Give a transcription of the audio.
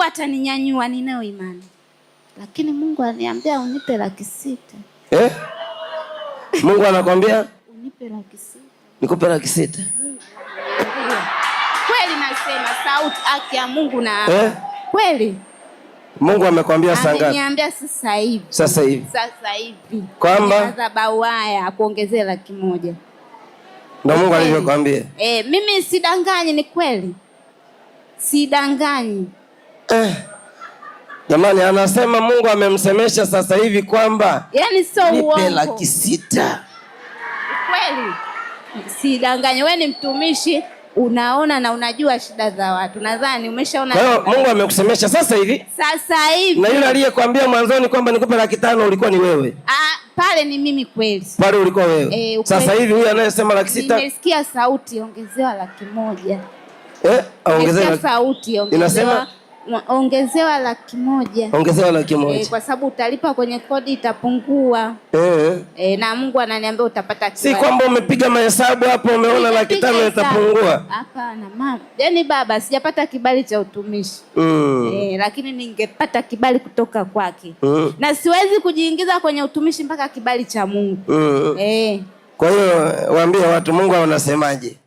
Mungu ataninyanyua, ninayo imani. Lakini Mungu ananiambia unipe 600,000. Mungu anakuambia unipe 600,000. Nikupe 600,000. Kweli nasema sauti haki ya Mungu na kweli. Mungu amekwambia saa ngapi? Ananiambia sasa hivi. Sasa hivi. Sasa hivi. Kwamba madhabahu haya kuongezea 100,000. Ndio Mungu alivyokuambia. Mimi sidanganyi, ni kweli. Sidanganyi. Jamani, anasema Mungu amemsemesha sasa hivi kwamba yani sio uongo. Nipe 600,000. Kweli. Sidanganyi, wewe ni mtumishi, unaona na unajua shida za watu. Nadhani umeshaona. Kwa hiyo Mungu amekusemesha sasa hivi? Sasa hivi. Na yule aliyekwambia mwanzoni kwamba nikupe 500,000 ulikuwa ni wewe? Pale ni mimi kweli. Pale ulikuwa wewe. Sasa hivi huyu anayesema 600,000. Nimesikia sauti ongezewa 100,000. Ongezewa sauti inasema ongezewa 100,000. Ongezewa 100,000. Kwa sababu utalipa kwenye kodi itapungua. Na Mungu ananiambia utapata kibali. Si kwamba umepiga mahesabu hapo umeona 500,000 itapungua. Hapana mama. Yaani baba sijapata kibali cha utumishi. Lakini ningepata kibali kutoka kwake. Na siwezi kujiingiza kwenye utumishi mpaka kibali cha Mungu. Kwa hiyo waambie watu Mungu anasemaje?